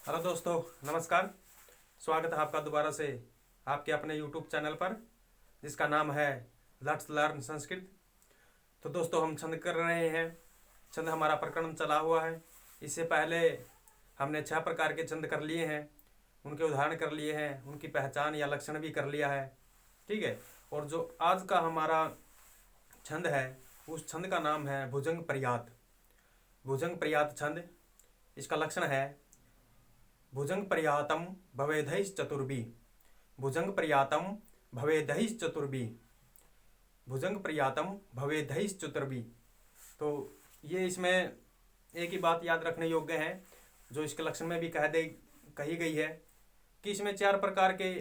Hello दोस्तों, नमस्कार। स्वागत है आपका दोबारा से आपके अपने यूट्यूब चैनल पर, जिसका नाम है लेट्स लर्न संस्कृत। तो दोस्तों, हम छंद कर रहे हैं। छंद हमारा प्रकरण चला हुआ है। इससे पहले हमने 6 प्रकार के छंद कर लिए हैं, उनके उदाहरण कर लिए हैं, उनकी पहचान या लक्षण भी कर लिया है। ठीक है। और जो आज का हमारा छंद है, उस छंद का नाम है भुजंग प्रयात। भुजंग प्रयात छंद, इसका लक्षण है भुजंग प्रयातम भवेदैश्चतुर्भी। भुजंग प्रयातम भवेदैश्चतुर्भी। भुजंग प्रयातम भवेदैश्चतुर्भी। तो ये इसमें एक ही बात याद रखने योग्य है, जो इसके लक्षण में भी कही गई है कि इसमें 4 प्रकार के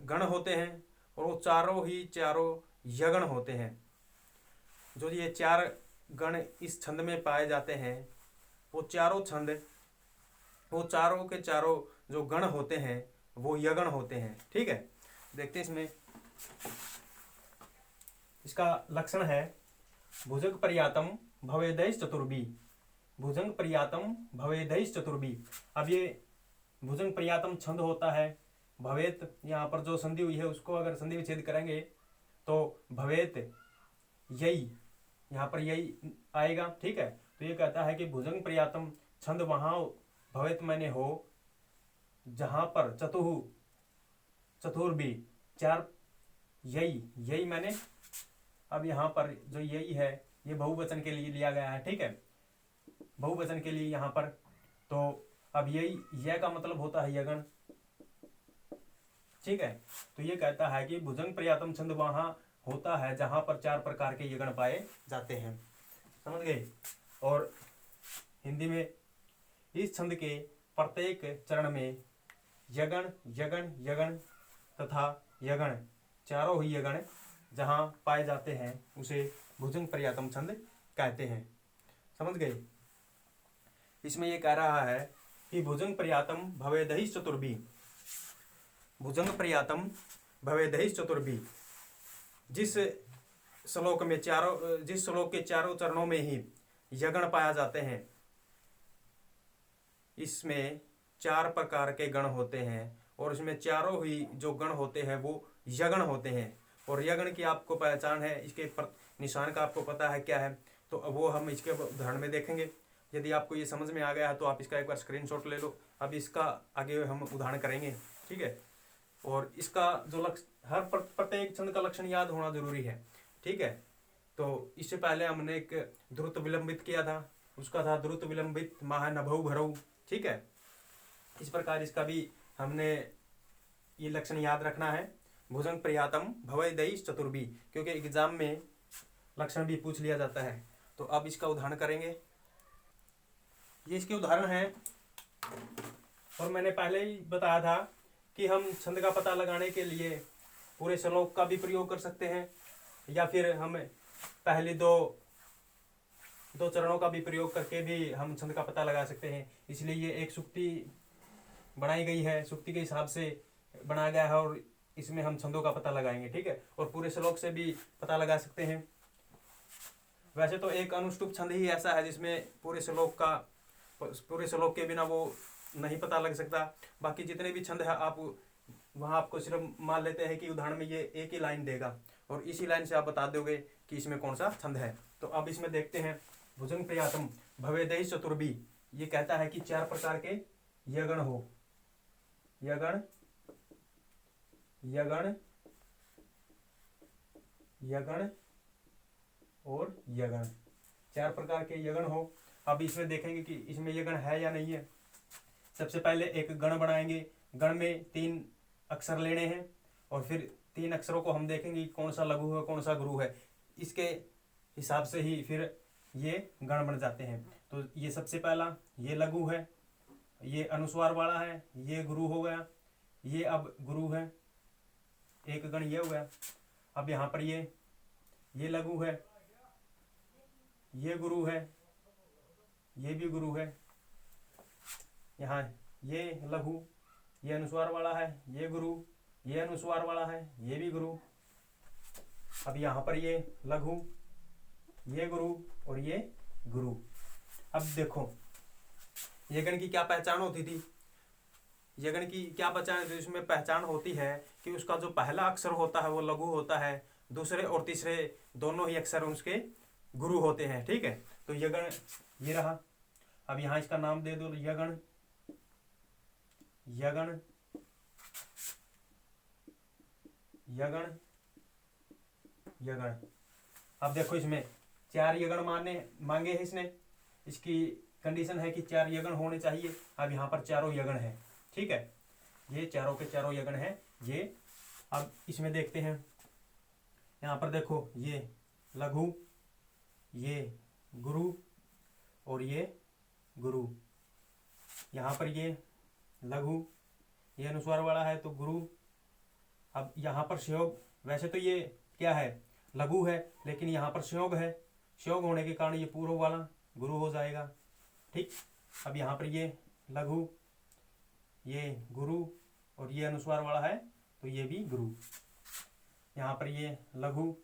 गण होते हैं और वो चारों यगण होते हैं। जो ये 4 गण इस छंद में पाए जाते हैं, वो चारों के चारों जो गण होते हैं वो यगण होते हैं। ठीक है, देखते हैं इसमें। इसका लक्षण है भुजंग प्रयातम भवेदैश्चतुर्भी। भुजंग प्रयातम भवेदैश्चतुर्भी। अब ये भुजंग प्रयातम छंद होता है। भवेत यहाँ पर जो संधि हुई है उसको अगर संधि विच्छेद करेंगे तो भवेत यही, यहाँ पर यही आएगा। ठीक है, तो ये कहता है कि भुजंग प्रयातम छंद वहाँ भवेत मैंने हो जहां पर चतुर्भी 4 यही मैंने। अब यहाँ पर जो यही है ये बहुवचन के लिए लिया गया है। ठीक है, बहुवचन के लिए यहाँ पर। तो अब यह का मतलब होता है यगण। ठीक है, तो ये कहता है कि भुजंग प्रयातम छंद वहां होता है जहां पर 4 प्रकार के यगण पाए जाते हैं। समझ गए। और हिंदी में इस छंद के प्रत्येक चरण में यगण यगण यगण तथा यगण, चारों ही यगण जहां पाए जाते हैं उसे भुजंग प्रयातम छंद कहते हैं। समझ गए। इसमें यह कह रहा है कि भुजंग प्रयातम भवेदैश्चतुर्भी। भुजंग प्रयातम भवेदैश्चतुर्भी, जिस श्लोक के चारों चरणों में ही यगण पाया जाते हैं, इसमें 4 प्रकार के गण होते हैं और इसमें चारों ही जो गण होते हैं वो यगण होते हैं। और यगण की आपको पहचान है, इसके निशान का आपको पता है क्या है, तो वो हम इसके उदाहरण में देखेंगे। यदि आपको ये समझ में आ गया है तो आप इसका एक बार स्क्रीनशॉट ले लो। अब इसका आगे हम उदाहरण करेंगे। ठीक है, और इसका जो लक्षण, हर प्रत्येक छंद का लक्षण याद होना जरूरी है। ठीक है, तो इससे पहले हमने एक द्रुत विलंबित किया था, उसका था द्रुत विलंबित महानभौ भरौ। ठीक है, इस प्रकार इसका भी हमने ये लक्षण याद रखना है, भुजंग प्रयातम भवेदैश्चतुर्भी, क्योंकि एग्जाम में लक्षण भी पूछ लिया जाता है। तो अब इसका उदाहरण करेंगे। ये इसके उदाहरण है। और मैंने पहले ही बताया था कि हम छंद का पता लगाने के लिए पूरे श्लोक का भी प्रयोग कर सकते हैं, या फिर हम पहले दो चरणों का भी प्रयोग करके भी हम छंद का पता लगा सकते हैं। इसलिए ये एक सुक्ति बनाई गई है, सुक्ति के हिसाब से बनाया गया है और इसमें हम छंदों का पता लगाएंगे। ठीक है, और पूरे श्लोक से भी पता लगा सकते हैं। वैसे तो एक अनुष्टुप छंद ही ऐसा है जिसमें पूरे श्लोक के बिना वो नहीं पता लग सकता। बाकी जितने भी छंद है आप वहाँ आपको सिर्फ मान लेते हैं कि उदाहरण में ये एक ही लाइन देगा और इसी लाइन से आप बता दोगे कि इसमें कौन सा छंद है। तो अब इसमें देखते हैं। भुजंग प्रयातम भवेदैश्चतुर्भी, ये कहता है कि 4 प्रकार के यगण हो। यगण यगण यगण और यगण, 4 प्रकार के यगण हो। अब इसमें देखेंगे कि इसमें यगण है या नहीं है। सबसे पहले एक गण बनाएंगे। गण में 3 अक्षर लेने हैं और फिर 3 अक्षरों को हम देखेंगे कौन सा लघु है कौन सा गुरु है। इसके हिसाब से ही फिर ये गण बन जाते हैं। तो ये सबसे पहला ये लघु है, ये अनुस्वार वाला है, ये गुरु हो गया, ये अब गुरु है, एक गण ये हो गया। अब यहाँ पर ये लघु है, ये गुरु है, ये भी गुरु है, यहाँ ये लघु, ये अनुस्वार वाला है, ये गुरु, ये अनुस्वार वाला है, ये भी गुरु। अब यहाँ पर ये लघु, ये गुरु और ये गुरु। अब देखो ये गण की क्या पहचान होती थी यगन की क्या पहचान, इसमें पहचान होती है कि उसका जो पहला अक्षर होता है वो लघु होता है, दूसरे और तीसरे दोनों ही अक्षर उसके गुरु होते हैं। ठीक है, तो यगन ये रहा। अब यहाँ इसका नाम दे दो यगन, यगन, यगन, यगन। अब देखो इसमें 4 यगन मांगे हैं इसने, इसकी कंडीशन है कि 4 यगन होने चाहिए। अब यहाँ पर चारों यगन है। ठीक है, ये चारों के चारों यगन है ये। अब इसमें देखते हैं, यहाँ पर देखो ये लघु, ये गुरु और ये गुरु। यहाँ पर ये लघु, ये अनुस्वार वाला है तो गुरु। अब यहाँ पर संयोग, वैसे तो ये क्या है लघु है, लेकिन यहाँ पर संयोग है, संयोग होने के कारण ये पूर्व वाला गुरु हो जाएगा। ठीक, अब यहाँ पर ये लघु, ये गुरु और ये अनुस्वार वाला है तो ये भी गुरु। यहाँ पर ये लघु,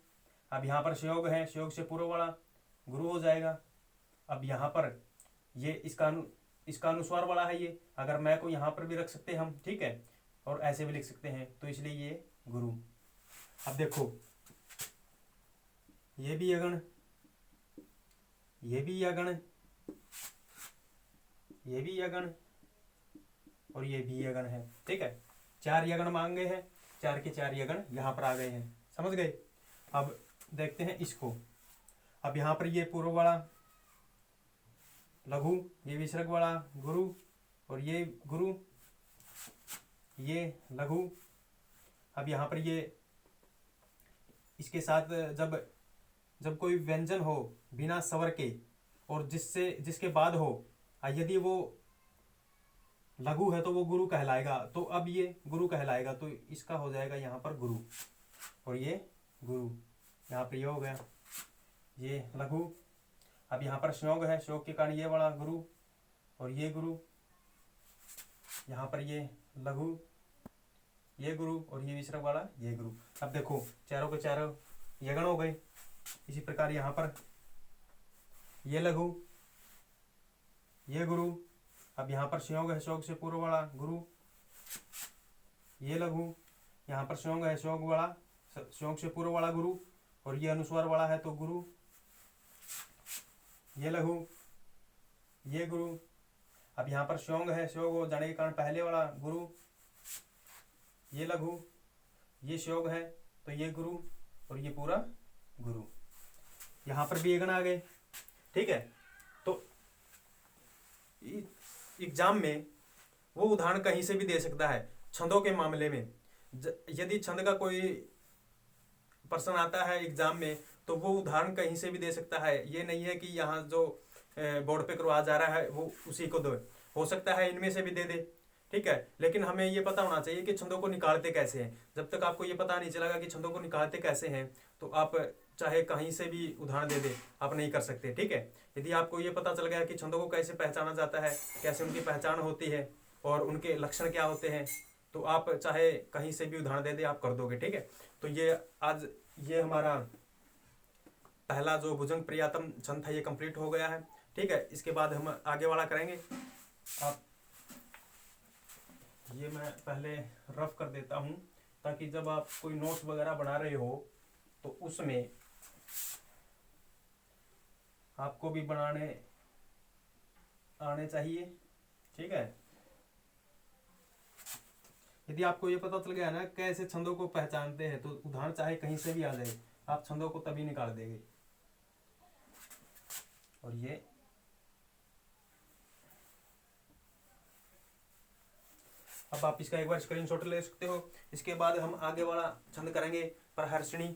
अब यहाँ पर संयोग है, संयोग से पूर्व वाला गुरु हो जाएगा। अब यहाँ पर ये इसका अनुस्वार वाला है ये, अगर मैं को यहाँ पर भी रख सकते हैं हम। ठीक है, और ऐसे भी लिख सकते हैं, तो इसलिए ये गुरु। अब देखो ये भी यगण, ये भी यगण, ये भी यगण और ये भी यगण है। ठीक है, 4 यगण मांगे हैं, 4 के 4 यगण यहाँ पर आ गए हैं, समझ गए। अब देखते हैं इसको। अब यहाँ पर ये पूर्व वाला लघु, ये विसर्ग वाला गुरु और ये गुरु, ये लघु। अब यहाँ पर ये इसके साथ जब कोई व्यंजन हो बिना स्वर के और जिसके बाद हो, यदि वो लघु है तो वो गुरु कहलाएगा, तो अब ये गुरु कहलाएगा, तो इसका हो जाएगा यहाँ पर गुरु और ये गुरु। यहाँ पर ये हो गया ये लघु। अब यहाँ पर संयोग है, संयोग के कारण ये वाला गुरु और ये गुरु। यहाँ पर ये लघु, ये गुरु और ये विसर्ग वाला ये गुरु। अब देखो चारों के चारों यगण हो गए। इसी प्रकार यहाँ पर ये लघु, ये गुरु। अब यहाँ पर संयोग है, संयोग से पूर्व वाला गुरु, ये लघु। यहाँ पर संयोग है, संयोग से पूर्व वाला गुरु और ये अनुस्वार वाला है तो गुरु, ये लघु, ये गुरु। अब यहाँ पर संयोग है, संयोग हो जाने के कारण पहले वाला गुरु, ये लघु, ये संयोग है तो ये गुरु और ये पूरा गुरु। यहाँ पर भी यगण आ गए। ठीक है, तो एग्जाम में वो उदाहरण कहीं से भी दे सकता है। छंदों के मामले में यदि छंद का कोई प्रश्न आता है एग्जाम में, तो वो उदाहरण कहीं से भी दे सकता है। ये नहीं है कि यहाँ जो बोर्ड पे करवा जा रहा है वो उसी को दो, हो सकता है इनमें से भी दे दे। ठीक है, लेकिन हमें ये पता होना चाहिए कि छंदों को निकालते कैसे हैं। जब तक आपको ये पता नहीं चलेगा कि छंदों को निकालते कैसे हैं, तो आप चाहे कहीं से भी उदाहरण दे दे, आप नहीं कर सकते। ठीक है, यदि आपको ये पता चल गया कि छंदों को कैसे पहचाना जाता है, कैसे उनकी पहचान होती है और उनके लक्षण क्या होते हैं, तो आप चाहे कहीं से भी उदाहरण दे दे, आप कर दोगे। ठीक है, तो ये आज ये हमारा पहला जो भुजंग प्रियातम छंद था ये कंप्लीट हो गया है। ठीक है, इसके बाद हम आगे वाला करेंगे। आप ये मैं पहले रफ कर देता हूँ, ताकि जब आप कोई नोट्स वगैरह बना रहे हो तो उसमें आपको भी बनाने आने चाहिए। ठीक है, यदि आपको ये पता चल गया ना कैसे छंदों को पहचानते हैं, तो उदाहरण चाहे कहीं से भी आ जाए, आप छंदों को तभी निकाल देंगे। और ये अब आप इसका एक बार स्क्रीनशॉट ले सकते हो। इसके बाद हम आगे वाला छंद करेंगे प्रहर्षणी।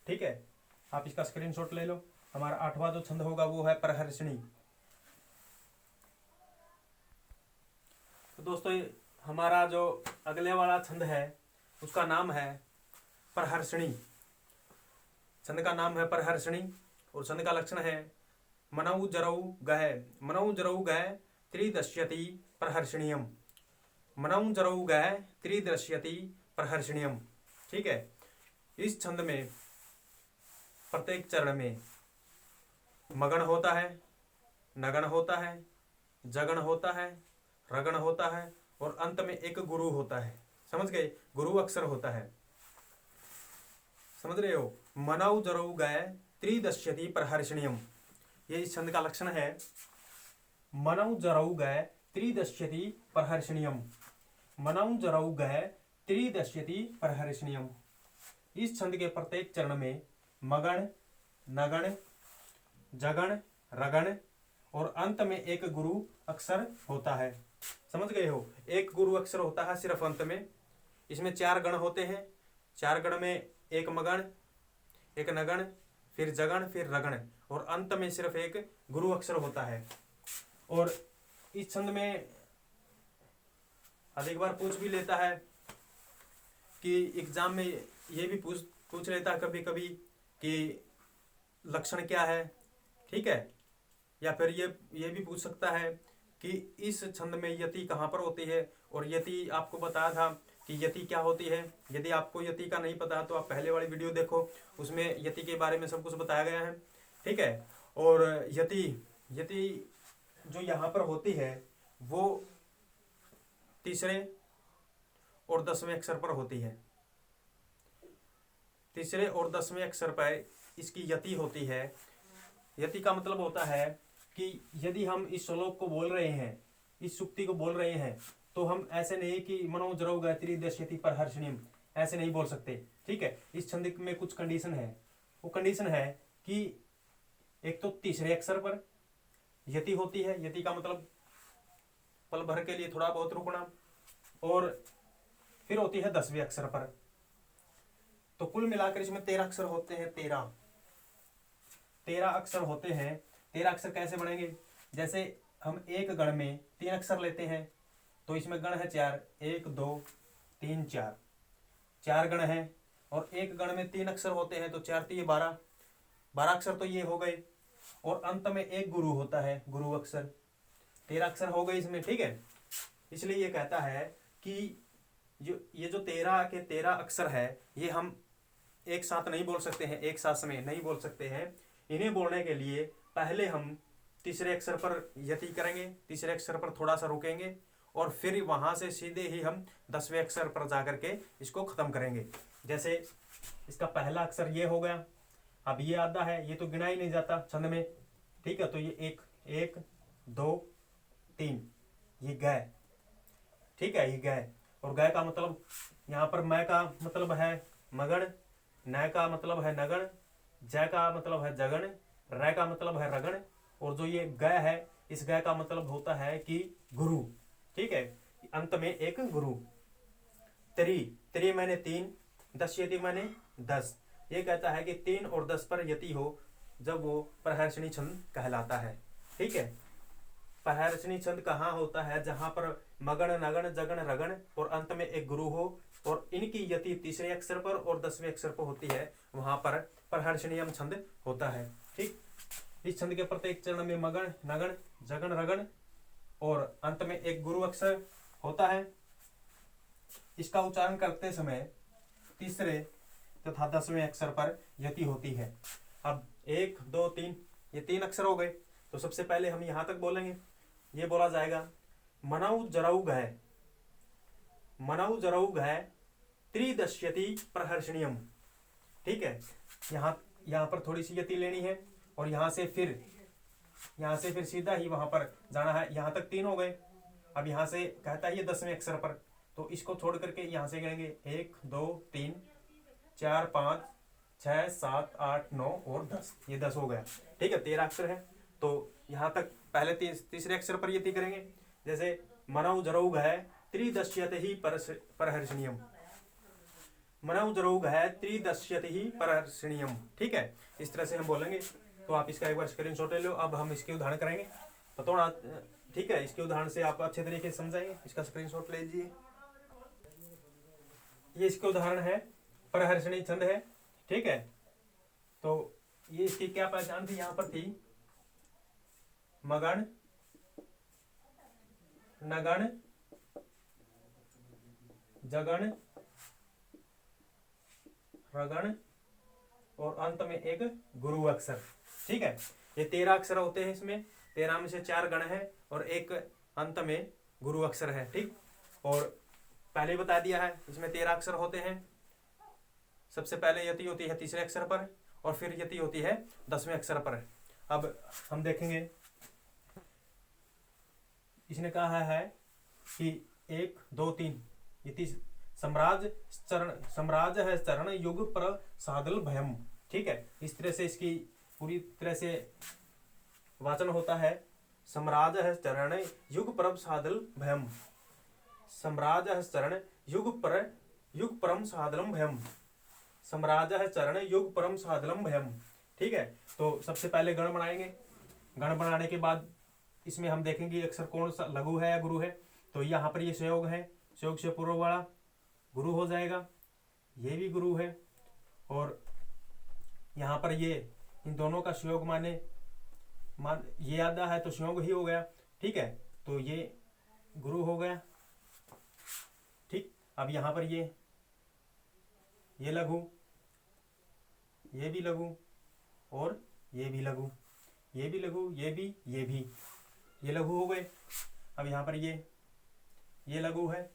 ठीक है, आप इसका स्क्रीनशॉट ले लो। हमारा 8वां जो छंद होगा वो है प्रहर्षणी। तो दोस्तों हमारा जो अगले वाला छंद है उसका नाम है प्रहर्षणी। छंद का नाम है प्रहर्षणी और छंद का लक्षण है मनौ जरौ गह, मनौ जरौ गह त्रिदश्यति प्रहर्षणीयम, मनौ जरौ गह त्रिदश्यति प्रहर्षणीयम। ठीक है, इस छंद में प्रत्येक चरण में मगण होता है, नगण होता है, जगण होता है, रगण होता है और अंत में एक गुरु होता है। समझ गए, गुरु अक्षर होता है, समझ रहे हो। मनौ जरौ गय त्रिदश्यति प्रहर्षणीयम, ये इस छंद का लक्षण है। मनौ जरौ गय त्रिदश्यति प्रहर्षणीयम, मनौ जरौ गय त्रिदश्यति प्रहर्षणीयम। इस छंद के प्रत्येक चरण में मगण, नगण, जगण, रगण और अंत में एक गुरु अक्षर होता है। समझ गए हो, एक गुरु अक्षर होता है सिर्फ अंत में। इसमें 4 गण होते हैं, 4 गण में एक मगण, एक नगण, फिर जगण, फिर रगण और अंत में सिर्फ एक गुरु अक्षर होता है। और इस छंद में अधिक बार पूछ भी लेता है कि एग्जाम में ये भी पूछ लेता है कभी कभी कि लक्षण क्या है, ठीक है। या फिर ये भी पूछ सकता है कि इस छंद में यति कहाँ पर होती है। और यति आपको बताया था कि यति क्या होती है। यदि आपको यति का नहीं पता तो आप पहले वाली वीडियो देखो, उसमें यति के बारे में सब कुछ बताया गया है, ठीक है। और यति जो यहाँ पर होती है वो तीसरे और 10वें अक्षर पर होती है। तीसरे और 10वें अक्षर पर इसकी यति होती है। यति का मतलब होता है कि यदि हम इस श्लोक को बोल रहे हैं, इस सुक्ति को बोल रहे हैं, तो हम ऐसे नहीं कि मनौ जरौ गय त्रिदश्यति प्रहर्षणीयम, ऐसे नहीं बोल सकते, ठीक है। इस छंद में कुछ कंडीशन है। वो कंडीशन है कि एक तो तीसरे अक्षर पर यति होती है, यति का मतलब पल भर के लिए थोड़ा बहुत रुकना, और फिर होती है 10वें अक्षर पर। तो कुल मिलाकर इसमें 13 अक्षर होते हैं। 13 अक्षर होते हैं। 13 अक्षर कैसे बनेंगे, जैसे हम एक गण में 3 अक्षर लेते हैं तो इसमें गण है 4, 1 2 3 4, 4 गण हैं। और एक गण में 3 अक्षर होते हैं तो 4 3 12, 12 अक्षर तो ये हो गए। और अंत में एक गुरु होता है, गुरु अक्षर। 13 अक्षर हो गए इसमें, ठीक है। इसलिए ये कहता है कि ये जो 13 के 13 अक्षर है ये हम एक साथ नहीं बोल सकते हैं, एक साथ में नहीं बोल सकते हैं। इन्हें बोलने के लिए पहले हम तीसरे अक्षर पर यति करेंगे, तीसरे अक्षर पर थोड़ा सा रुकेंगे और फिर वहां से सीधे ही हम 10वें अक्षर पर जाकर के इसको खत्म करेंगे। जैसे इसका पहला अक्षर ये हो गया, अब ये आधा है, ये तो गिना ही नहीं जाता छंद में, ठीक है। तो ये 1 2 3, ये गय, ठीक है, ये गय। और गय का मतलब यहाँ पर मैं का मतलब है मगण, नय का मतलब है नगण, जय का मतलब है जगण, रै का मतलब है रगण, और जो ये गय है इस गय का मतलब होता है कि गुरु, ठीक है। अंत में एक गुरु। त्रि मैंने 3, दश्यति मैंने 10। ये कहता है कि 3 और 10 पर यति हो जब वो प्रहर्षणी छंद कहलाता है, ठीक है। प्रहर्षणी छंद कहाँ होता है, जहां पर मगण नगण जगण रगण और अंत में एक गुरु हो और इनकी यति तीसरे अक्षर पर और 10वें अक्षर पर होती है, वहां पर प्रहर्षणीयम छंद होता है, ठीक। इस छंद के प्रत्येक चरण में मगण नगण जगण रगण और अंत में एक गुरु अक्षर होता है। इसका उच्चारण करते समय तीसरे तथा 10वें अक्षर पर यति होती है। अब 1 2 3 ये 3 अक्षर हो गए। तो सबसे पहले हम यहां तक बोलेंगे, ये बोला जाएगा मनौ जरौ गय, मनौ जरौ गय त्रिदश्यति प्रहर्षणीयम, ठीक है। यहाँ पर थोड़ी सी यति लेनी है और यहाँ से फिर सीधा ही वहां पर जाना है। यहाँ तक 3 हो गए। अब यहाँ से कहता है ये 10वें अक्षर पर, तो इसको छोड़ करके यहाँ से गिनेंगे 1 2 3 4 5 6 7 8 9 और 10, ये 10 हो गया, ठीक है। 13 अक्षर है। तो यहाँ तक पहले तीसरे अक्षर पर यति करेंगे, जैसे मनौ जरौ गय त्रिदश्यति प्रहर्षणीयम, मनौ जरौ गय त्रिदश्यति प्रहर्षणीयम, ठीक है। इस तरह से हम बोलेंगे। तो आप इसका एक बार स्क्रीनशॉट ले लो। अब हम इसके उदाहरण करेंगे तो थोड़ा, ठीक है, इसके उदाहरण से आप अच्छे तरीके से समझाएंगे। इसका स्क्रीनशॉट ले लीजिए। ये इसके उदाहरण है, प्रहर्षणी छंद है, ठीक है। तो ये इसकी क्या पहचान थी, यहाँ पर थी मगण नगण जगण रगण और अंत में एक गुरु अक्षर, ठीक है। ये 13 अक्षर होते हैं। इसमें 13 में से 4 गण है और एक अंत में गुरु अक्षर है, ठीक। और पहले ही बता दिया है इसमें 13 अक्षर होते हैं। सबसे पहले यति होती है तीसरे अक्षर पर और फिर यति होती है 10वें अक्षर पर। अब हम देखेंगे, इसने कहा है कि 1 2 3 यति सम्राज है चरण युग पर सादल भयम। ठीक है, इस तरह से इसकी पूरी तरह से वाचन होता है। सम्राज है चरण युग पर सादल भयम, सम्राज है चरण युग परम सादलम भयम, सम्राज है चरण युग परम सादलम भयम। ठीक है, तो सबसे पहले गण बनाएंगे। गण बनाने के बाद इसमें हम देखेंगे अक्षर कौन सा लघु है या गुरु है। तो यहाँ पर ये संयोग है, संयोग से पूर्व वाला गुरु हो जाएगा, ये भी गुरु है। और यहाँ पर ये इन दोनों का संयोग मान ये आधा है तो संयोग ही हो गया। ठीक है, तो ये गुरु हो गया। ठीक, अब यहाँ पर ये लघु, ये भी लघु और ये भी लघु, ये भी लघु, ये भी ये लघु हो गए। अब यहाँ पर ये लघु है,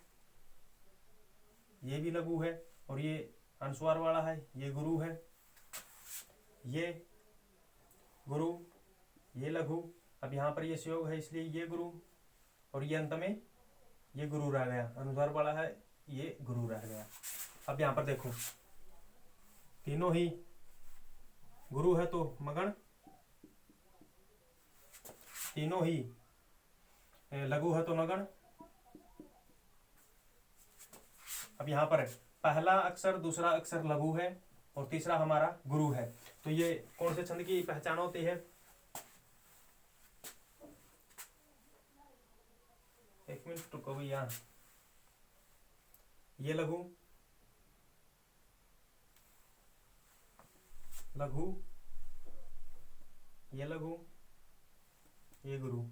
ये भी लघु है और ये अनुस्वार वाला है, ये गुरु है, ये गुरु, ये लघु। अब यहाँ पर ये संयोग है इसलिए ये गुरु और ये अंत में ये गुरु रह गया, अनुस्वार वाला है, ये गुरु रह गया। अब यहाँ पर देखो तीनों ही गुरु है तो मगण, तीनों ही लघु है तो नगण। अब यहाँ पर पहला अक्षर दूसरा अक्षर लघु है और तीसरा हमारा गुरु है। तो ये कौन से छंद की पहचान होती है? एक मिनट रुको भैया, ये लघु, लघु, ये लघु, ये गुरु।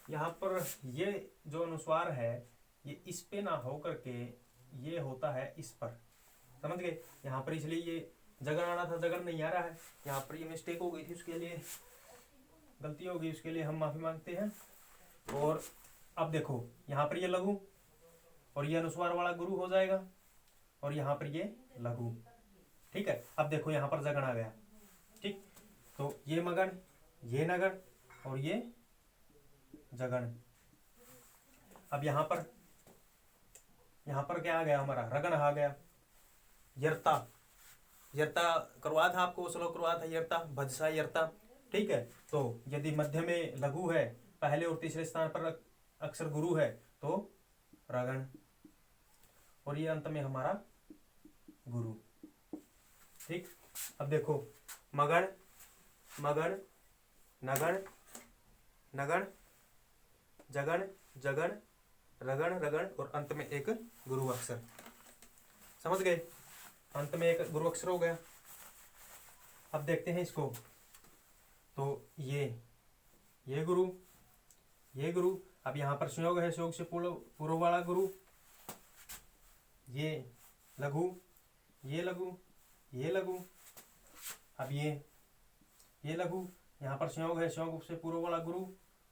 यहाँ पर ये जो अनुस्वार है ये इस पे ना हो करके ये होता है इस पर, समझ गए? यहाँ पर इसलिए ये जगन आना था, जगन नहीं आ रहा है। यहाँ पर ये मिस्टेक हो गई थी, उसके लिए गलती हो गई, उसके लिए हम माफी मांगते हैं। और अब देखो यहाँ पर ये लघु और ये अनुस्वार वाला गुरु हो जाएगा और यहाँ पर ये लघु। ठीक है, अब देखो यहाँ पर जगन आ गया। ठीक, तो ये मगन, ये नगन और ये जगन। अब यहाँ पर क्या आ गया हमारा? रगन आ गया। यर्ता, यर्ता करवा था आपको, श्लोक करवा था यर्ता, भजसा यर्ता। ठीक है, तो यदि मध्य में लघु है, पहले और तीसरे स्थान पर अक्षर गुरु है तो रगन और ये अंत में हमारा गुरु। ठीक, अब देखो मगन, मगन, नगन, नगन, जगन, जगन, रगन, रगन और अंत में एक गुरु अक्षर। समझ गए? अंत में एक गुरु अक्षर हो गया। अब देखते हैं इसको, तो ये गुरु, ये गुरु। अब यहाँ पर संयोग है, संयोग से पूर्व वाला गुरु, ये लघु, ये लघु, ये लघु। अब ये लघु, यहाँ पर संयोग है, संयोग से पूर्व वाला गुरु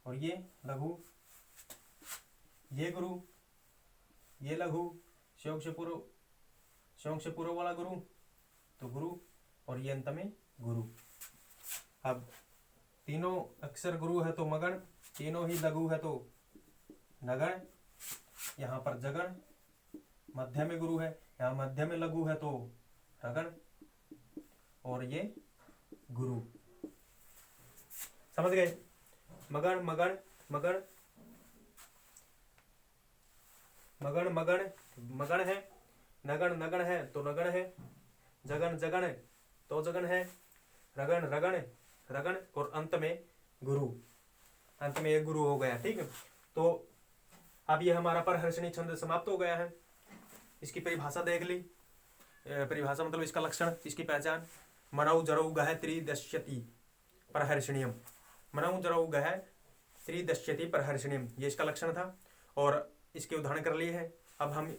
और ये लघु, ये गुरु, ये लघु, संयोग से पूर्व वाला गुरु तो गुरु और ये अंत में गुरु। अब तीनों अक्षर गुरु है तो मगन, तीनों ही लघु है तो नगन, यहाँ पर जगन, मध्य में गुरु है, यहाँ मध्य में लघु है तो रगन और ये गुरु। समझ गए? मगन, मगन, मगन, मगन, मगन, मगन है, नगन, नगन है तो नगन है, जगन, जगन तो जगन है, रगन, रगन, रगन और अंत में गुरु, अंत में एक गुरु हो गया। ठीक है, तो अब ये हमारा परहर्षणी छंद समाप्त हो गया है। इसकी परिभाषा देख ली। परिभाषा मतलब इसका लक्षण, इसकी पहचान। मनौ जरौ गह त्रिदश्यति परहर्षणीयम, मनौ जरौ गह त्रिदश्यति परहर्षणीयम, ये इसका लक्षण था और इसके उदाहरण कर लिए हैं। अब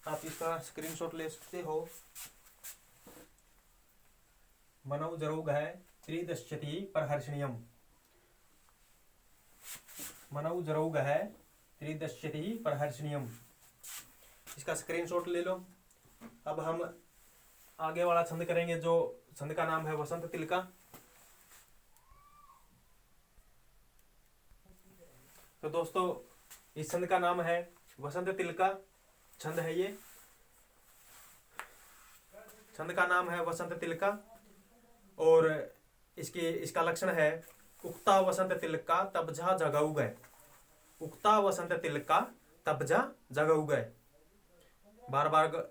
आप इसका स्क्रीनशॉट ले सकते हो। मनौ जरौ गह त्रिदश्यति परहर्षणीयम। मनौ जरौग है त्रिदश्यति परहर्षणीयम। इसका स्क्रीनशॉट ले लो। अब हम आगे वाला छंद करेंगे, जो छंद का नाम है वसंत तिलका। तो दोस्तों इस छंद का नाम है वसंत तिलका। छंद है ये, छंद का नाम है वसंत तिलका। और इसका लक्षण है उक्ता वसंत तिलका तब जा जगऊ गए। उक्ता वसंत तिलका तब जा जगऊ गए। बार बार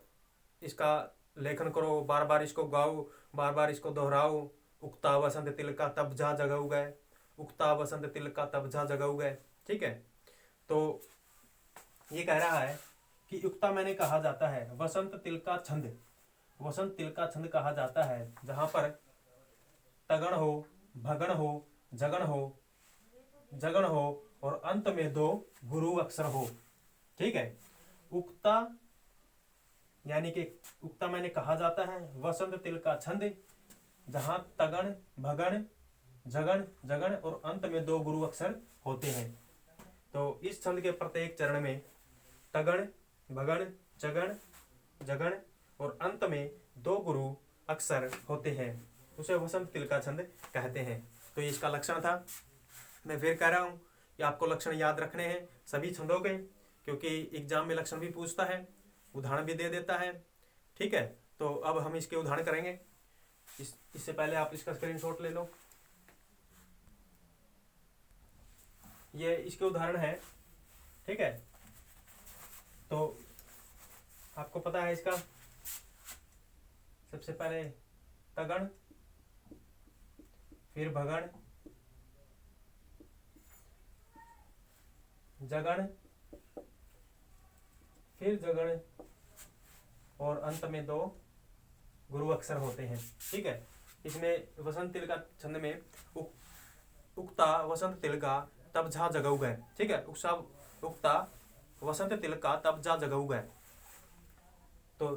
इसका लेखन करो, बार बार इसको गाओ, बार बार इसको दोहराओ। उक्ता वसंत तिलका तब जा जगऊ गए, उक्ता वसंत तिलका तब जा जगऊ गए। ठीक है, तो ये कह रहा है कि उक्ता मैंने कहा जाता है वसंत तिलका छंद। वसंत तिलका छंद कहा जाता है जहां पर तगण हो, भगण हो, जगण हो, जगण हो और अंत में दो गुरु अक्षर हो। ठीक है, उक्ता यानी कि उक्ता मैंने कहा जाता है वसंत तिलका छंद जहां तगण, भगण, जगण, जगण और अंत में दो गुरु अक्षर होते हैं। तो इस छंद के प्रत्येक चरण में तगण, भगण, जगण, जगण और अंत में दो गुरु अक्षर होते हैं, उसे वसंत तिलका छंद कहते हैं। तो ये इसका लक्षण था। मैं फिर कह रहा हूँ कि आपको लक्षण याद रखने हैं सभी छंदों के, क्योंकि एग्जाम में लक्षण भी पूछता है, उदाहरण भी दे देता है। ठीक है, तो अब हम इसके उदाहरण करेंगे। इससे पहले आप इसका स्क्रीनशॉट ले लो। ये इसके उदाहरण है। ठीक है, तो आपको पता है इसका, सबसे पहले तगण, फिर भगण, जगण, फिर जगण और अंत में दो गुरु अक्षर होते हैं। ठीक है, इसमें वसंत तिलका छंद में उक्ता वसंत तिलका तब जा जगऊ गए। ठीक है, उक्ता वसंत तिलका तब जा जगऊ गए। तो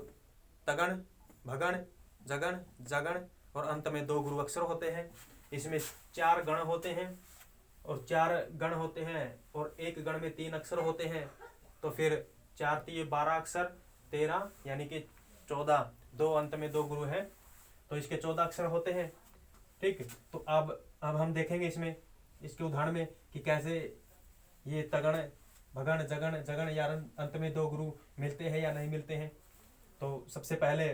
तगण, भगण, जगण, जगण और अंत में दो गुरु अक्षर होते हैं। इसमें 4 गण होते हैं और 4 गण होते हैं और एक गण में 3 अक्षर होते हैं। तो फिर 4 3 12 अक्षर, 13 यानी कि 14, दो अंत में दो गुरु है तो इसके 14 अक्षर होते हैं। ठीक, तो अब हम देखेंगे इसमें, इसके उदाहरण में कि कैसे ये तगण, भगण, जगण, जगण या अंत में दो गुरु मिलते हैं या नहीं मिलते हैं। तो सबसे पहले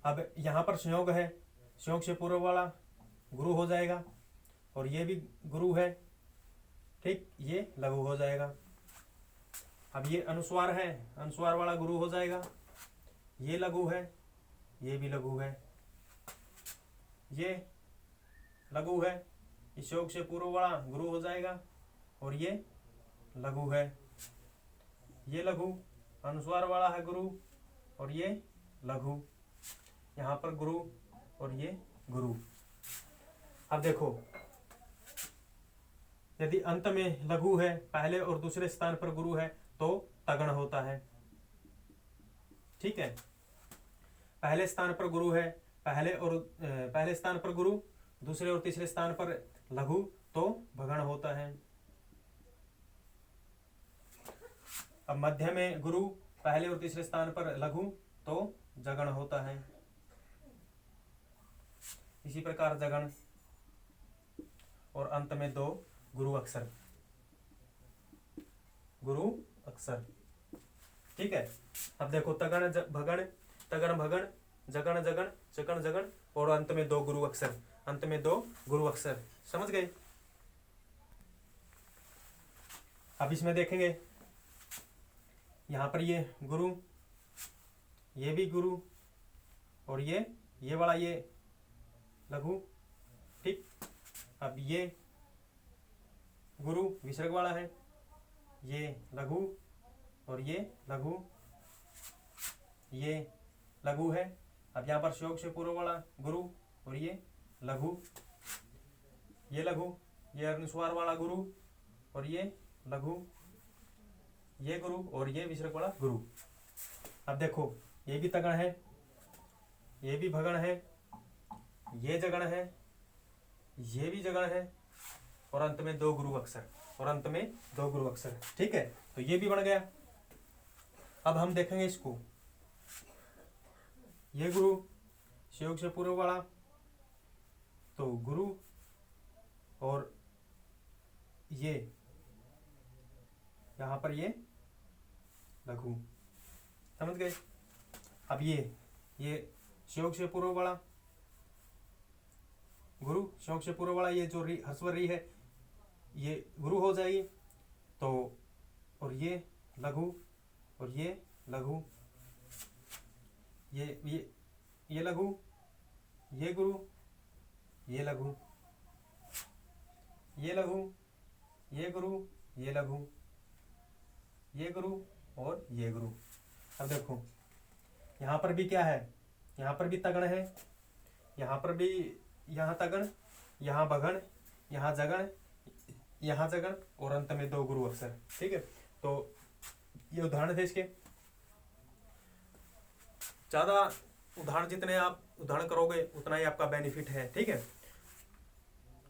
अब यहाँ पर संयोग है, संयोग से पूर्व वाला गुरु हो जाएगा और ये भी गुरु है। ठीक, ये लघु हो जाएगा। अब ये अनुस्वार है, अनुस्वार वाला गुरु हो जाएगा। ये लघु है, ये भी लघु है, ये लघु है, इस योग से पूर्व वाला गुरु हो जाएगा और ये लघु है। ये लघु, अनुस्वार वाला है गुरु और ये लघु, यहाँ पर गुरु और ये गुरु। अब देखो, यदि अंत में लघु है, पहले और दूसरे स्थान पर गुरु है तो तगण होता है। ठीक है, पहले स्थान पर गुरु है, पहले स्थान पर गुरु, दूसरे और तीसरे स्थान पर लघु तो भगण होता है। अब मध्य में गुरु, पहले और तीसरे स्थान पर लघु तो जगण होता है। इसी प्रकार जगण और अंत में दो गुरु अक्षर, गुरु अक्षर। ठीक है, अब देखो तगण भगण, तगण भगण, जगण जगण, जगण जगण और अंत में दो गुरु अक्षर, अंत में दो गुरु अक्षर। समझ गए? अब इसमें देखेंगे, यहाँ पर ये गुरु, ये भी गुरु और ये वाला ये लघु। ठीक, अब ये गुरु विसर्ग वाला है, ये लघु और ये लघु, ये लघु है। अब यहाँ पर शोक से पूर्व वाला गुरु और ये लघु, ये लघु, ये अनुस्वार वाला गुरु और ये लघु, ये गुरु और ये विसर्ग वाला गुरु। अब देखो, ये भी तगण है, ये भी भगण है ये जगण है, ये भी जगण है, और अंत में दो गुरु अक्षर, और अंत में दो गुरु अक्षर। ठीक है, तो ये भी बन गया। अब हम देखेंगे इसको, ये गुरु संयोग से पूर्व वाला, तो गुरु, और ये यहां पर ये लघु, समझ गए। अब ये संयोग से पूर्व वाला गुरु, संयोग से पूर्व वाला ये जो ह्रस्व री है ये गुरु हो जाएगी। तो और ये लघु, और ये लघु, ये लघु, ये गुरु, ये लघु, ये लघु, ये गुरु, ये लघु, ये गुरु, और ये गुरु। अब देखो यहाँ पर भी क्या है, यहाँ पर भी तगण है, यहाँ पर भी, यहाँ तगण, यहाँ बगण, यहाँ जगण, यहाँ जगण, और अंत में दो गुरु अक्षर। ठीक है, तो ये उदाहरण थे इसके। ज्यादा उदाहरण, जितने आप उदाहरण करोगे उतना ही आपका बेनिफिट है। ठीक है,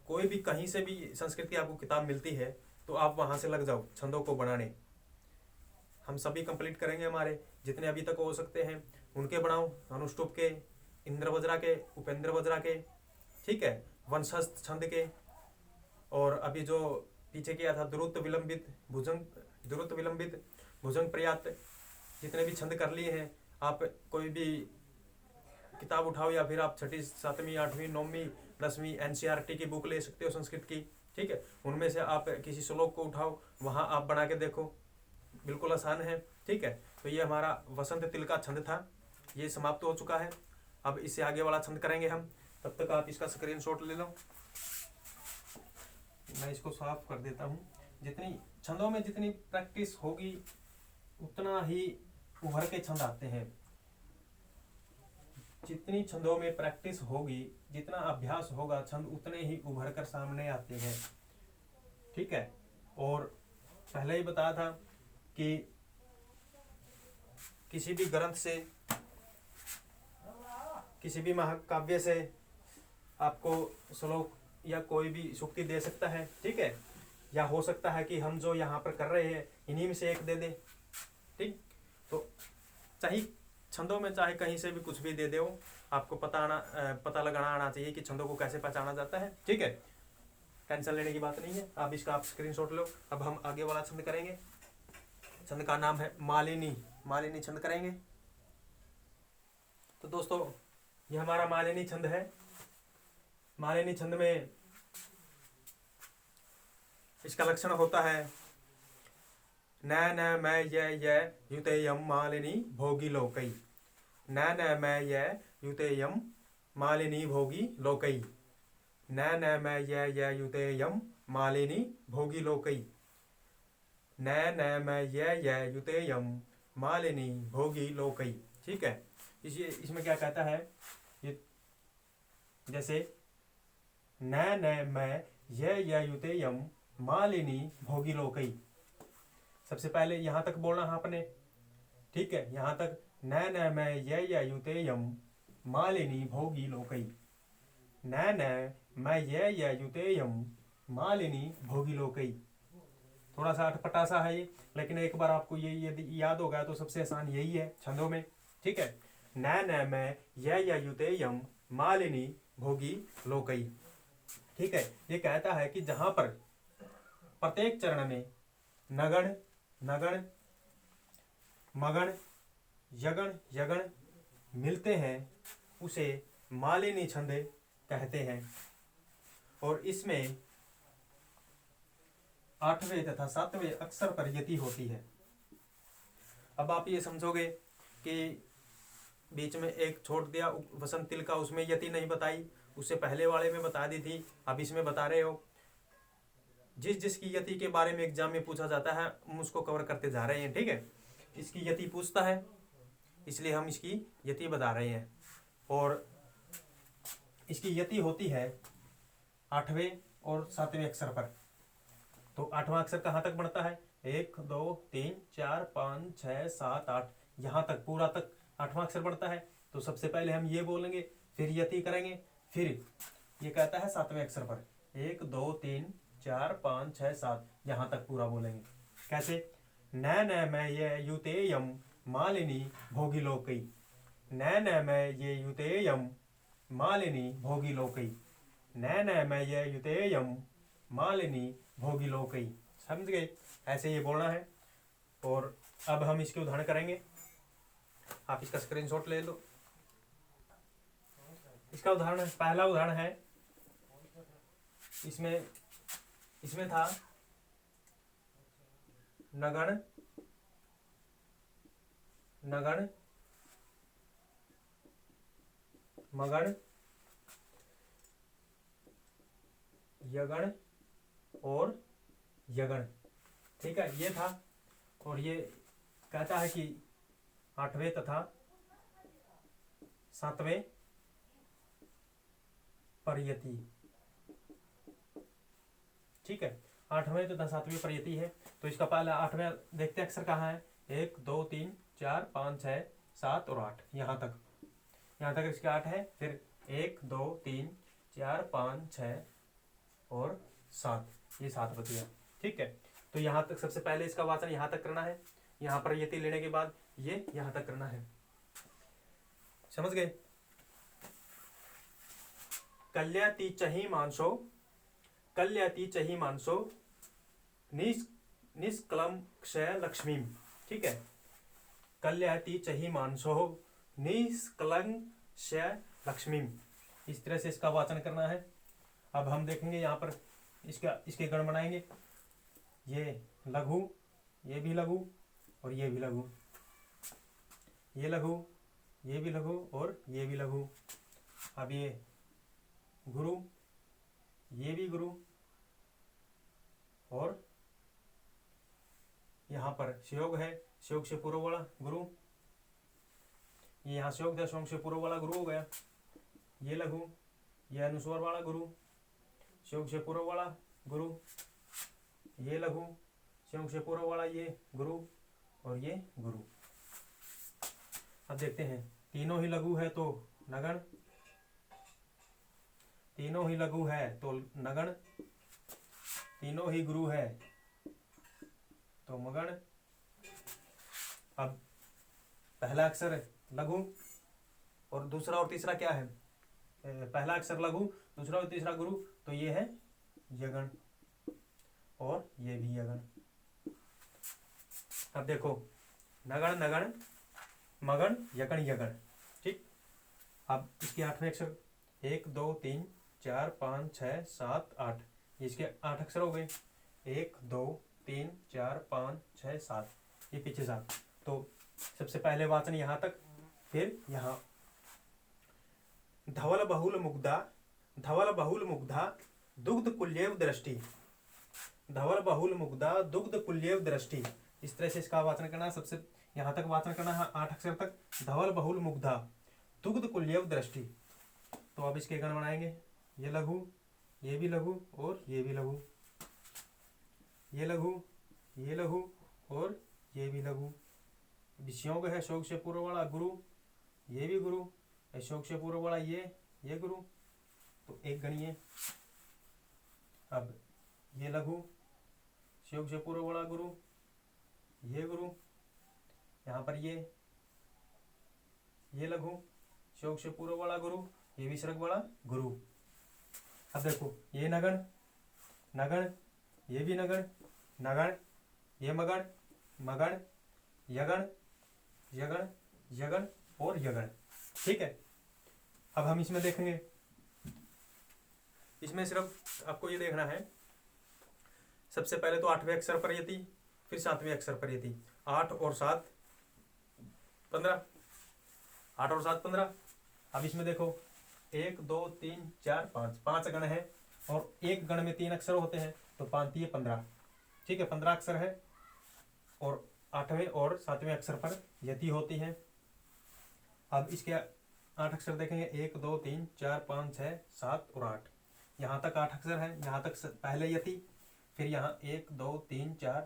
कोई भी कहीं से भी संस्कृत की आपको किताब मिलती है तो आप वहां से लग जाओ छंदों को बनाने। हम सभी कंप्लीट करेंगे, हमारे जितने अभी तक हो सकते हैं उनके बनाओ, अनुष्टुप के, इंद्र वज्रा के, उपेंद्र वज्रा के, ठीक है, वंशस्थ छंद के, और अभी जो पीछे किया था द्रुत विलंबित भुजंग, द्रुत विलंबित भुजंग पर्याप्त, जितने भी छंद कर लिए हैं। आप कोई भी किताब उठाओ, या फिर आप 6ठी 7वीं 8वीं 9वीं 10वीं एनसीईआरटी की बुक ले सकते हो संस्कृत की। ठीक है, उनमें से आप किसी श्लोक को उठाओ, वहां आप बना के देखो, बिल्कुल आसान है। ठीक है, तो ये हमारा वसंत तिल का छंद था, ये समाप्त हो चुका है। अब इससे आगे वाला छंद करेंगे हम, तब तक आप इसका स्क्रीनशॉट ले लो। मैं इसको साफ कर देता हूँ। जितनी छंदों में जितनी प्रैक्टिस होगी उतना ही उभर के छंद आते हैं। जितनी छंदों में प्रैक्टिस होगी, जितना अभ्यास होगा, छंद उतने ही उभर कर सामने आते हैं। ठीक है, और पहले ही बताया था कि किसी भी ग्रंथ से, किसी भी महाकाव्य से आपको श्लोक या कोई भी सूक्ति दे सकता है। ठीक है, या हो सकता है कि हम जो यहाँ पर कर रहे हैं इन्हीं में से एक दे दे। ठीक, तो चाहे छंदों में चाहे कहीं से भी कुछ भी दे दो, आपको पता लगाना आना चाहिए कि छंदों को कैसे पहचाना जाता है। ठीक है, टेंशन लेने की बात नहीं है। अब इसका आप स्क्रीनशॉट लो। अब हम आगे वाला छंद करेंगे। छंद का नाम है मालिनी। मालिनी छंद करेंगे। तो दोस्तों ये हमारा मालिनी छंद है। मालिनी छंद में इसका लक्षण होता है न न मैं य युतेयम मालिनी भोगी लोकई। न न मैं य युतेयम मालिनी भोगी लोकई। न न मैं य युतेयम मालिनी भोगी लोकई। न न मैं य युतेयम मालिनी भोगी लोकई। ठीक है, इसमें क्या कहता है, ये जैसे न न मैं य युतेयम मालिनी भोगी लोकई। सबसे पहले यहाँ तक बोलना है आपने। ठीक है, यहाँ तक न न मैं य युतेयम मालिनी भोगी लोकई। न न मैं य युतेयम मालिनी भोगी लोकई। थोड़ा सा अटपटा सा है ये, लेकिन एक बार आपको ये याद हो गया तो सबसे आसान यही है छंदों में। ठीक है, न न मैं य युतेयम मालिनी भोगी लोकई। ठीक है, ये कहता है कि जहां पर प्रत्येक चरण में नगण नगण मगण यगण यगण मिलते हैं उसे मालिनी छंद कहते हैं। और इसमें 8वें तथा 7वें अक्षर पर यति होती है। अब आप ये समझोगे कि बीच में एक छोड़ दिया वसंत तिल का, उसमें यति नहीं बताई, उससे पहले वाले में बता दी थी, अब इसमें बता रहे हो। जिसकी यति के बारे में एग्जाम में पूछा जाता है हम उसको कवर करते जा रहे हैं। ठीक है, इसकी यति पूछता है इसलिए हम इसकी यति बता रहे हैं। और इसकी यति होती है 8वें और 7वें अक्षर पर। तो 8वां अक्षर कहाँ तक बढ़ता है, 1 2 3 4 5 6 7 8, यहाँ तक पूरा तक 8वां अक्षर बढ़ता है। तो सबसे पहले हम ये बोलेंगे, फिर यति करेंगे, फिर ये कहता है सातवें अक्षर पर 1 2 3 4 5 6 7 यहाँ तक पूरा बोलेंगे। कैसे? न न मैं ये युतेयम मालिनी भोगिलोकई, न न मैं ये युतेयम मालिनी भोगिलोकई, न न मैं ये युतेयम मालिनी भोगिलोकई। समझ गए? ऐसे ये बोलना है। और अब हम इसके उदाहरण करेंगे। आप इसका स्क्रीनशॉट ले लो। इसका उदाहरण, पहला उदाहरण है, इसमें था नगण नगण मगण यगण और यगण। ठीक है, ये था। और ये कहता है कि 8वें तथा 7वें परियति। ठीक है, 8वें तथा 7वें परियति है। तो इसका पहला 8वें देखते अक्षर कहाँ है? 1 2 3 4 5 6 7 और 8, यहाँ तक इसके 8 है। फिर 1 2 3 4 5 6 और 7, ये 7 बच गया। ठीक है, तो यहाँ तक सबसे पहले इसका वाचन यहाँ तक करना है। यहाँ पर यति लेने के बाद ये यहाँ तक करना है। समझ गए? कल्याति चहि मानसो, कल्याति चहि मानसो निष्कलम क्षय लक्ष्मी। ठीक है, कल्याति चहि मानसो निष्कलंक क्षय लक्ष्मी, इस तरह से इसका वाचन करना है। अब हम देखेंगे यहाँ पर इसके गण बनाएंगे। ये लघु, ये भी लघु और ये भी लघु, ये लघु, ये भी लघु और ये भी लघु। अब ये गुरु, ये भी गुरु, और यहाँ पर संयोग है, संयोग से पूर्व वाला गुरु, ये यहाँ संयोग था, संयोग से पूर्व वाला गुरु हो गया। ये लघु, ये अनुस्वर वाला गुरु, संयोग से पूर्व वाला गुरु, ये लघु, संयोग से पूर्व वाला ये गुरु और ये गुरु। अब देखते हैं, तीनों ही लघु है तो नगण, तीनों ही लघु है तो नगण, तीनों ही गुरु है तो मगण। अब पहला अक्षर लघु और दूसरा और तीसरा क्या है? पहला अक्षर लघु, दूसरा और तीसरा गुरु, तो ये है यगण और ये भी यगण। अब देखो, नगण नगण मगण यगण यगण। ठीक, अब इसके 8वें अक्षर 1 2 3 4 5 6 7 8, इसके 8 अक्षर हो गए। 1 2 3 4 5 6 7, ये पीछे 7। तो सबसे पहले वाचन यहाँ तक, फिर यहाँ धवल बहुल मुग्धा, धवल बहुल मुग्धा दुग्ध कुल्येव दृष्टि, धवल बहुल मुग्धा दुग्ध कुल्येव दृष्टि, इस तरह से इसका वाचन करना। सबसे यहाँ तक वाचन करना है 8 अक्षर तक। धवल बहुल मुग्धा दुग्ध कुल्येव दृष्टि। तो अब इसके गण बनाएंगे। ये लघु, ये भी लघु और ये भी लघु, ये लघु, ये लघु और ये भी लघु। विषयोग है, शोक से पूर्व वाला गुरु, ये भी गुरु, शोक से पूर्व वाला ये गुरु, तो एक गणीय। अब ये लघु, शोक से पूर्व वाला गुरु, ये गुरु, यहाँ पर ये लघु, शोक से पूर्व वाला गुरु, ये भी सर्ग वाला गुरु। अब देखो, ये नगण नगण, ये भी नगण नगण, ये मगण मगण, यगण यगण यगण और यगण। ठीक है, अब हम इसमें देखेंगे। इसमें सिर्फ आपको ये देखना है, सबसे पहले तो 8वें अक्षर पर यति, फिर 7वें अक्षर पर यति। 8 और 7 15, 8 और 7 15। अब इसमें देखो 1 2 3 4 5, 5 गण है और एक गण में 3 अक्षर होते हैं, तो 5 3 15। ठीक है, 15 अक्षर है और 8वें और 7वें अक्षर पर यति होती है। अब इसके 8 अक्षर देखेंगे, 1 2 3 4 5 6 7 और 8, यहाँ तक 8 अक्षर है। यहाँ तक पहले यति, फिर यहाँ 1 2 3 4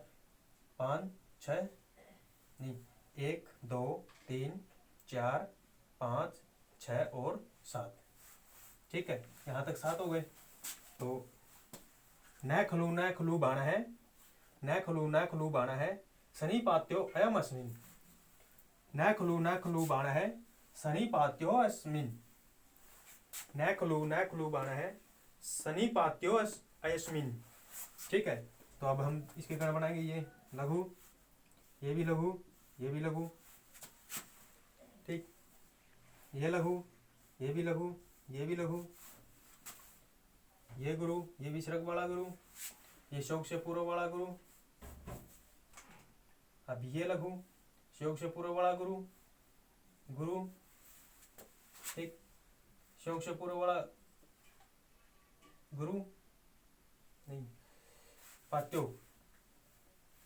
5 6 नहीं 1 2 3 4 5 6 और 7। ठीक है, यहाँ तक 7 हो गए। तो न खलु बाण है, न खलु बाण है सनिपात्यो अयम अस्मिन्। न खलु बाण है सनिपात्यो अस्मिन्। न खलु बाण है सनिपात्यो अस्मिन्। ठीक है, तो अब हम इसके गण बनाएंगे। ये लघु, ये भी लघु, ये भी लघु, ठीक, ये लघु, ये भी लघु, ये भी लघु, ये गुरु, ये विसर्ग वाला गुरु, ये शोक से पूर्व वाला गुरु। अब ये लघु, शोक से पूर्व वाला गुरु, गुरु, ठीक, शोक से पूर्व वाला गुरु नहीं, पात्यो,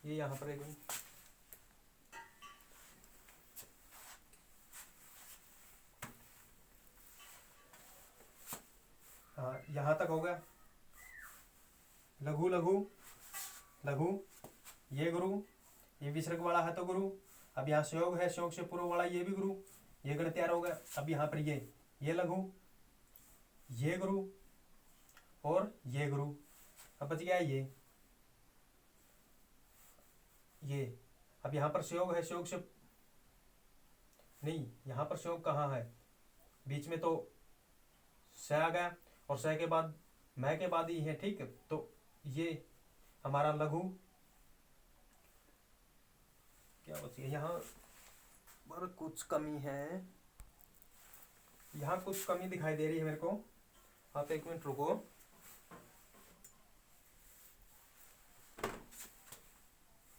ये यहाँ पर एक, हाँ यहाँ तक हो गया। लघु लघु लघु, ये गुरु, ये विसर्ग वाला है तो गुरु। अब यहाँ शोक है, शोक से पूर्व वाला ये भी गुरु, ये गण तैयार हो गया। अब यहाँ पर ये लघु, ये गुरु और ये गुरु। अब बच गया ये। अब यहाँ पर शोक है, शोक से नहीं, यहाँ पर शोक कहाँ है, बीच में तो स आ गया और स के बाद मैं के बाद ही है, ठीक है। तो ये हमारा लघु क्या बच गया, यहाँ पर कुछ कमी है, यहाँ कुछ कमी दिखाई दे रही है मेरे को। आप एक मिनट रुको।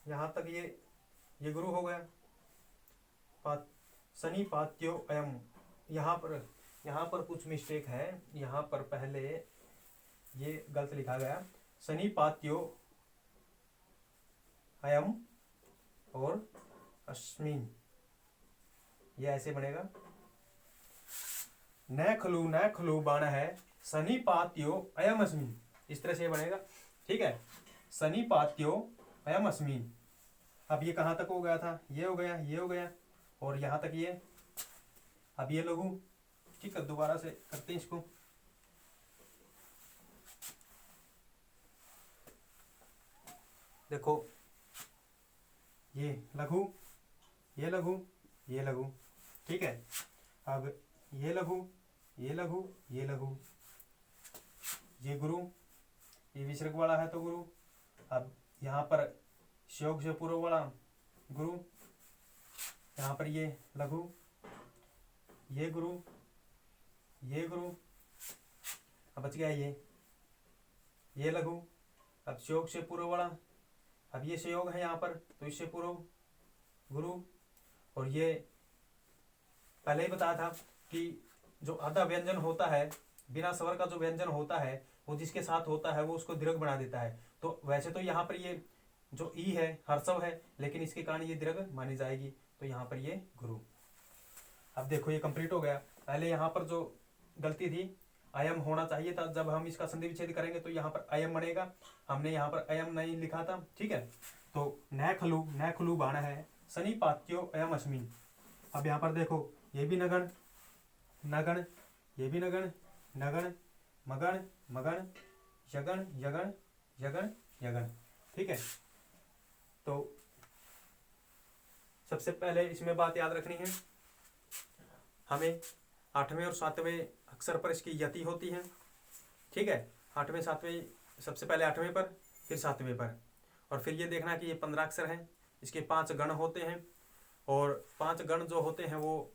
यहाँ तक ये गुरु हो गया। सनिपात्यो अयम, यहाँ पर कुछ मिस्टेक है। यहाँ पर पहले ये गलत लिखा गया, सनिपात्यो अयम और अस्मिन्, ये ऐसे बनेगा। न खलु बाण है सनिपात्यो अयम अस्मिन्, इस तरह से बनेगा, ठीक है। सनिपात्यो अयम अस्मिन्। अब ये कहाँ तक हो गया था, ये हो गया, ये हो गया और यहाँ तक ये। अब ये लघु, ठीक है, दोबारा से करते हैं इसको। देखो, ये लघु, ये लघु, ये लघु, ठीक है। अब ये लघु, ये लघु, ये लघु, ये गुरु, ये विसर्ग वाला है तो गुरु। अब यहाँ पर शोक से पूर्व वाला गुरु, यहाँ पर ये लघु, ये गुरु, ये गुरु। अब बच गया ये लघु। अब शोक से पूर्व वाला, अब ये संयोग है यहाँ पर तो इससे पूर्व गुरु। और ये पहले ही बताया था कि जो आधा व्यंजन होता है, बिना स्वर का जो व्यंजन होता है वो जिसके साथ होता है वो उसको दीर्घ बना देता है। तो वैसे तो यहाँ पर ये जो ई है हर्षव है, लेकिन इसके कारण ये दीर्घ मानी जाएगी, तो यहाँ पर ये गुरु। अब देखो ये कंप्लीट हो गया। पहले यहाँ पर जो गलती थी, अयम होना चाहिए था, जब हम इसका संधि विच्छेद करेंगे तो यहाँ पर अयम बनेगा, हमने यहाँ पर अयम नहीं लिखा था, ठीक है। तो न खलु बाण है सनिपात्यो अयम अस्मिन्। अब यहाँ पर देखो, ये भी नगण नगण, ये भी नगण नगण, मगण मगण, यगण यगण यगण यगण, ठीक है। तो सबसे पहले इसमें बात याद रखनी है, हमें 8वें और 7वें अक्षर पर इसकी यति होती है, ठीक है। 8वें 7वें, सबसे पहले 8वें पर, फिर 7वें पर। और फिर ये देखना कि ये 15 अक्षर हैं, इसके 5 गण होते हैं। और 5 गण जो होते हैं वो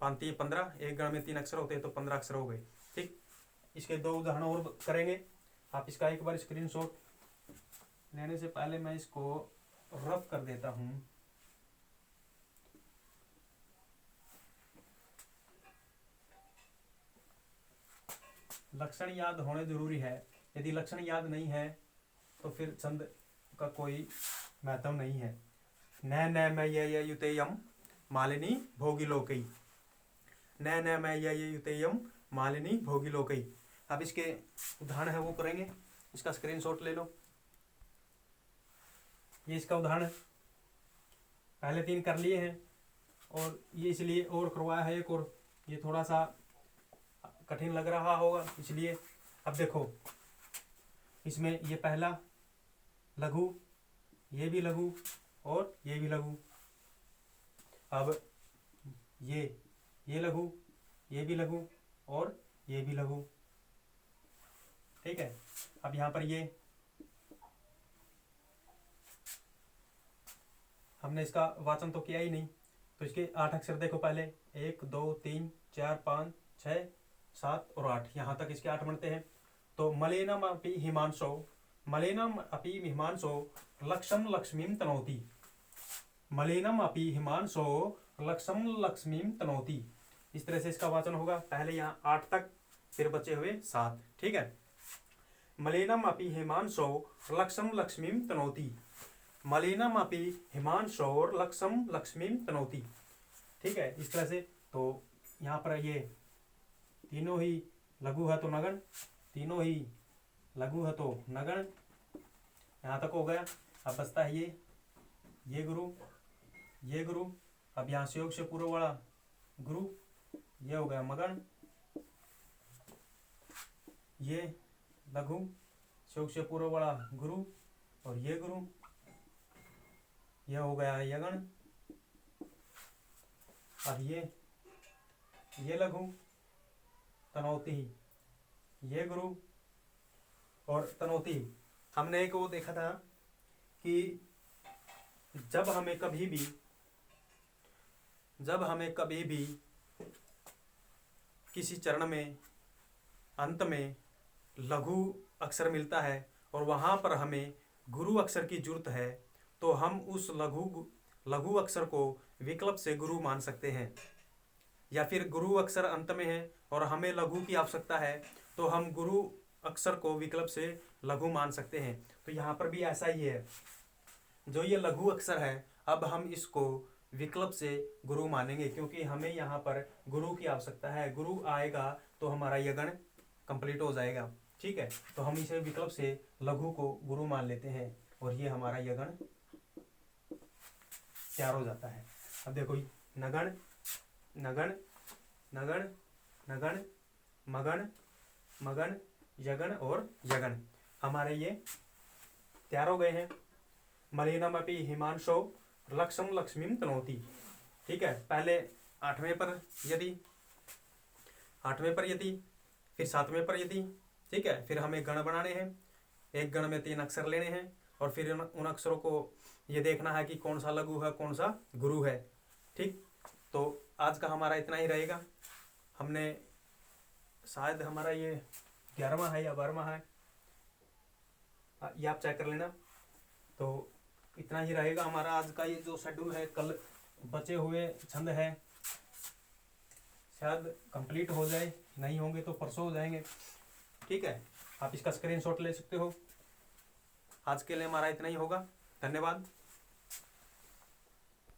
5 15, एक गण में 3 अक्षर होते हैं तो 15 अक्षर हो गए, ठीक। इसके 2 उदाहरण और करेंगे। आप इसका एक बार स्क्रीनशॉट लेने से पहले मैं इसको रफ कर देता हूँ। लक्षण याद होने जरूरी है, यदि लक्षण याद नहीं है तो फिर छंद का कोई महत्व नहीं है। न मैं ये युतेयम मालिनी भोगिलोकई, न मैं ये युतेयम मालिनी भोगिलोकई। अब इसके उदाहरण है वो करेंगे, इसका स्क्रीनशॉट ले लो। ये इसका उदाहरण पहले 3 कर लिए हैं और ये इसलिए और करवाया है एक और, ये थोड़ा सा कठिन लग रहा होगा, इसलिए अब देखो इसमें ये पहला लघु, ये भी लघु और ये भी लघु। अब ये लघु, ये भी लघु और ये भी लघु, ठीक है। अब यहाँ पर ये हमने इसका वाचन तो किया ही नहीं, तो इसके 8 अक्षर देखो पहले, 1 2 3 4 5 6 7 और 8, यहाँ तक इसके 8 बनते हैं। तो मलेनम अपि हिमांशो, मलेनम अपि हिमांशो लक्षम लक्ष्मीम तनोति, मलेनम अपि हिमांशो लक्षम लक्ष्मीम तनोति, इस तरह से इसका वाचन होगा। पहले यहाँ 8 तक, फिर बचे हुए 7, ठीक है। मलेनम अपि हिमांशो लक्षम लक्ष्मीम तनोति, मलिनम अपि हिमांशोर लक्षम लक्ष्मीम तनोति, ठीक है, इस तरह से। तो यहाँ पर ये तीनों ही लघु है तो नगण, तीनों ही लघु है तो नगण, यहाँ तक हो गया। अब बचता है ये गुरु, ये गुरु। अब यहाँ से योग से पूर्व वाला गुरु, ये हो गया मगण, ये लघु योग से पूर्व वाला गुरु और ये गुरु, यह हो गया यगण। अब ये लघु तनोति, ये गुरु और तनोति। हमने एक वो देखा था कि जब हमें कभी भी किसी चरण में अंत में लघु अक्षर मिलता है और वहाँ पर हमें गुरु अक्षर की जरूरत है, तो हम उस लघु अक्षर को विकल्प से गुरु मान सकते हैं। या फिर गुरु अक्षर अंत में है और हमें लघु की आवश्यकता है, तो हम गुरु अक्षर को विकल्प से लघु मान सकते हैं। तो यहाँ पर भी ऐसा ही है, जो ये लघु अक्षर है अब हम इसको विकल्प से गुरु मानेंगे, क्योंकि हमें यहाँ पर गुरु की आवश्यकता है। गुरु आएगा तो हमारा यगण कंप्लीट हो जाएगा, ठीक है। तो हम इसे विकल्प से लघु को गुरु मान लेते हैं और ये हमारा यगण तैयार हो जाता है। अब देखो नगण नगण नगण नगण मगण मगण यगण और यगण, हमारे ये तैयार हो गए हैं। मलिनम अपि हिमांशो लक्षम लक्ष्मीम तनोति, ठीक है। पहले 8वें पर यदि, 8वें पर यदि, फिर 7वें पर यदि, ठीक है। फिर हमें गण बनाने हैं, एक गण में 3 अक्षर लेने हैं और फिर उन अक्षरों को ये देखना है कि कौन सा लघु है कौन सा गुरु है, ठीक। तो आज का हमारा इतना ही रहेगा। हमने शायद हमारा ये 11वां है या 12वां है, ये आप चेक कर लेना। तो इतना ही रहेगा हमारा आज का ये जो शेड्यूल है। कल बचे हुए छंद है शायद कंप्लीट हो जाए, नहीं होंगे तो परसों हो जाएंगे, ठीक है। आप इसका स्क्रीनशॉट ले सकते हो। आज के लिए हमारा इतना ही होगा, धन्यवाद।